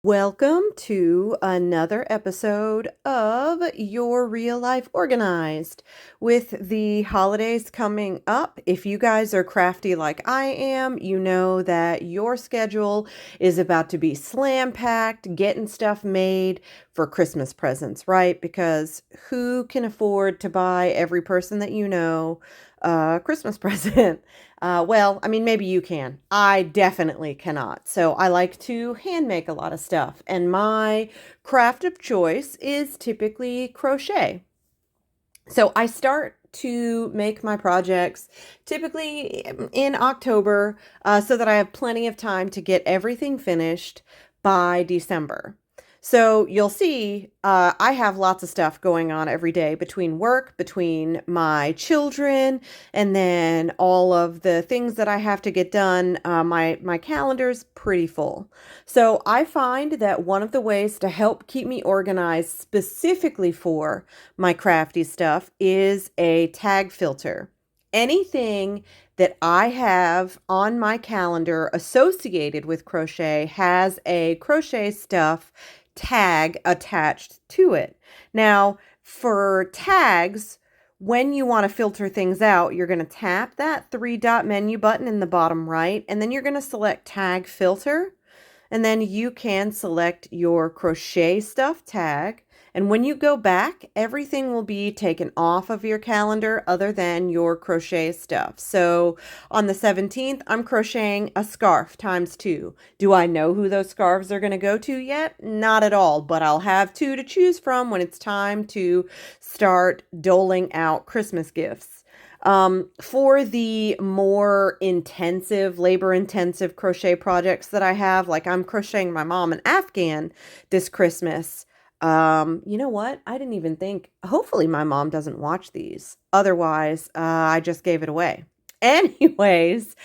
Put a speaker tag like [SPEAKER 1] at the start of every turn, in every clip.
[SPEAKER 1] Welcome to another episode of Your Real Life Organized. With the holidays coming up, if you guys are crafty like I am, you know that your schedule is about to be slam packed, getting stuff made for Christmas presents, right? Because who can afford to buy every person that you know a Christmas present? Maybe you can. I definitely cannot. So I like to hand make a lot of stuff. And my craft of choice is typically crochet. So I start to make my projects typically in October so that I have plenty of time to get everything finished by December. So you'll see I have lots of stuff going on every day between work, between my children, and then all of the things that I have to get done. My calendar's pretty full. So I find that one of the ways to help keep me organized specifically for my crafty stuff is a tag filter. Anything that I have on my calendar associated with crochet has a crochet stuff tag attached to it. Now, for tags, when you want to filter things out, you're going to tap that three-dot menu button in the bottom right, and then you're going to select Tag Filter. And then you can select your crochet stuff tag. And when you go back, everything will be taken off of your calendar other than your crochet stuff. So on the 17th, I'm crocheting a scarf ×2. Do I know who those scarves are going to go to yet? Not at all, but I'll have two to choose from when it's time to start doling out Christmas gifts. For the more intensive, labor-intensive crochet projects that I have, like I'm crocheting my mom an Afghan this Christmas. You know what? I didn't even think, hopefully my mom doesn't watch these. Otherwise, I just gave it away. Anyways,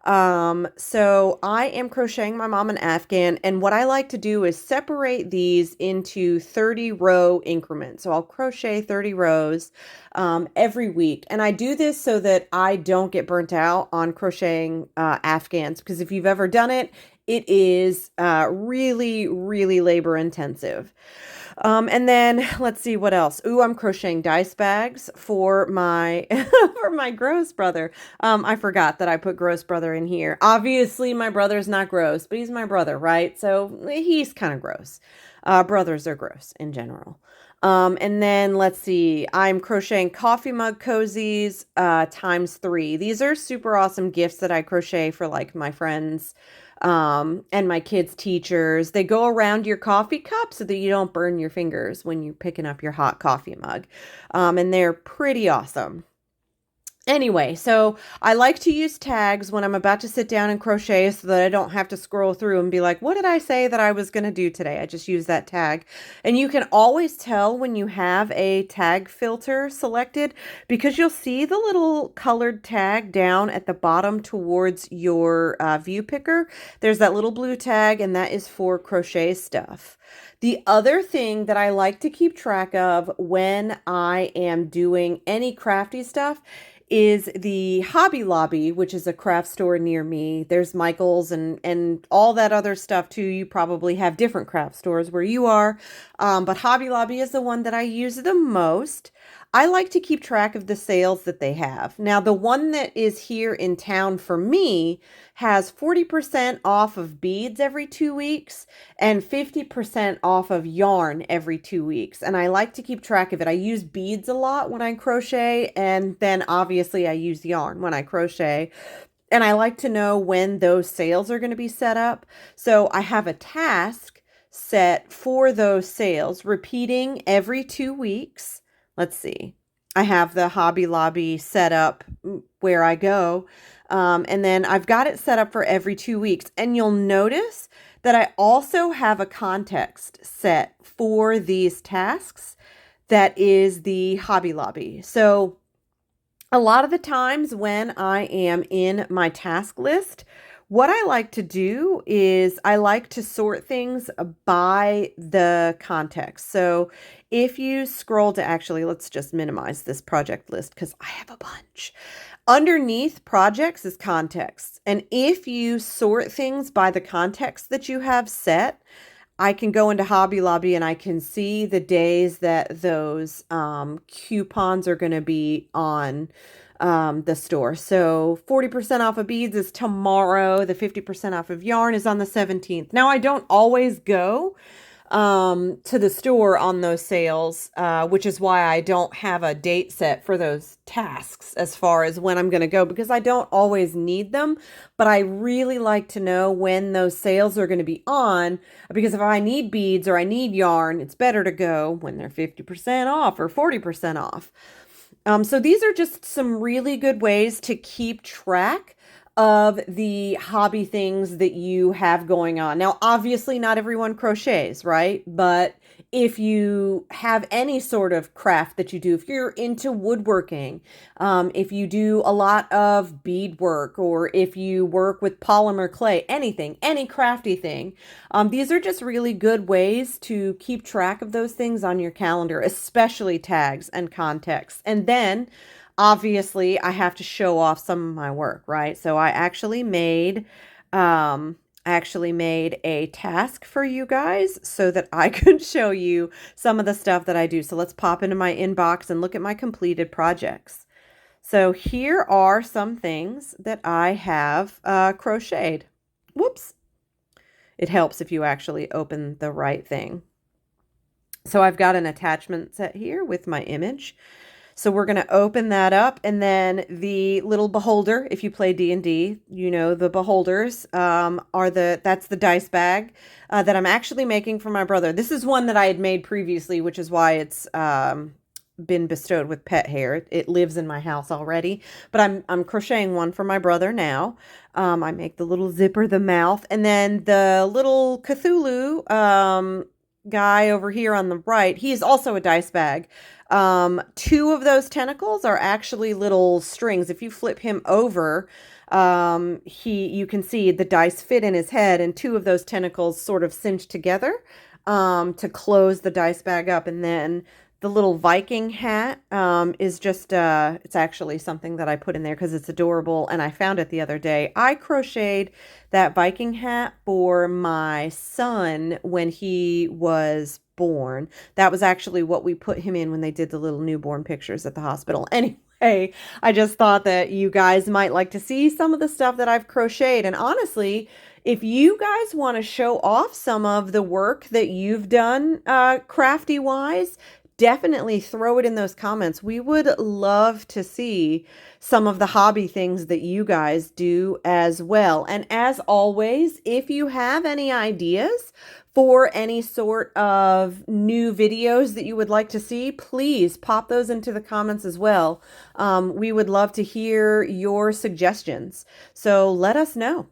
[SPEAKER 1] so I am crocheting my mom an Afghan, and what I like to do is separate these into 30 row increments. So I'll crochet 30 rows every week, and I do this so that I don't get burnt out on crocheting Afghans, because if you've ever done it, it is really, really labor intensive. And then let's see what else. Ooh, I'm crocheting dice bags for my for my gross brother. I forgot that I put gross brother in here. Obviously, my brother's not gross, but he's my brother, right? So he's kind of gross. Brothers are gross in general. And then let's see, I'm crocheting coffee mug cozies ×3. These are super awesome gifts that I crochet for like my friends and my kids' teachers. They go around your coffee cup so that you don't burn your fingers when you're picking up your hot coffee mug. And they're pretty awesome. Anyway, so I like to use tags when I'm about to sit down and crochet so that I don't have to scroll through and be like, what did I say that I was going to do today? I just use that tag. And you can always tell when you have a tag filter selected because you'll see the little colored tag down at the bottom towards your view picker. There's that little blue tag, and that is for crochet stuff. The other thing that I like to keep track of when I am doing any crafty stuff is the Hobby Lobby, which is a craft store near me. There's Michael's and all that other stuff too. You probably have different craft stores where you are, but Hobby Lobby is the one that I use the most. I like to keep track of the sales that they have. Now, the one that is here in town for me has 40% off of beads every 2 weeks and 50% off of yarn every 2 weeks. And I like to keep track of it. I use beads a lot when I crochet, and then obviously I use yarn when I crochet. And I like to know when those sales are going to be set up. So I have a task set for those sales, repeating every 2 weeks. Let's see. I have the Hobby Lobby set up where I go. And then I've got it set up for every 2 weeks. And you'll notice that I also have a context set for these tasks that is the Hobby Lobby. So a lot of the times when I am in my task list, what I like to do is I like to sort things by the context. So if you scroll to actually, let's just minimize this project list because I have a bunch. Underneath projects is context. And if you sort things by the context that you have set, I can go into Hobby Lobby and I can see the days that those coupons are going to be on the store. So 40% off of beads is tomorrow. The 50% off of yarn is on the 17th. Now, I don't always go to the store on those sales, which is why I don't have a date set for those tasks as far as when I'm going to go, because I don't always need them, but I really like to know when those sales are going to be on, because if I need beads or I need yarn, it's better to go when they're 50% off or 40% off. So these are just some really good ways to keep track of the hobby things that you have going on. Now, obviously, not everyone crochets, right? But if you have any sort of craft that you do, if you're into woodworking, if you do a lot of beadwork, or if you work with polymer clay, anything, any crafty thing, these are just really good ways to keep track of those things on your calendar, especially tags and contexts. And then obviously I have to show off some of my work, right? So I actually made a task for you guys so that I could show you some of the stuff that I do. So let's pop into my inbox and look at my completed projects. So here are some things that I have crocheted. Whoops. It helps if you actually open the right thing. So I've got an attachment set here with my image. So we're going to open that up, and then the little beholder, if you play D&D, you know the beholders that's the dice bag that I'm actually making for my brother. This is one that I had made previously, which is why it's been bestowed with pet hair. It lives in my house already, but I'm crocheting one for my brother now. I make the little zipper, the mouth, and then the little Cthulhu guy over here on the right, he is also a dice bag. Two of those tentacles are actually little strings. If you flip him over, you can see the dice fit in his head, and two of those tentacles sort of cinch together to close the dice bag up. And then the little Viking hat is just, it's actually something that I put in there because it's adorable, and I found it the other day. I crocheted that Viking hat for my son when he was born. That was actually what we put him in when they did the little newborn pictures at the hospital. Anyway, I just thought that you guys might like to see some of the stuff that I've crocheted. And honestly, if you guys want to show off some of the work that you've done crafty wise, definitely throw it in those comments. We would love to see some of the hobby things that you guys do as well. And as always, if you have any ideas for any sort of new videos that you would like to see, please pop those into the comments as well. We would love to hear your suggestions. So let us know.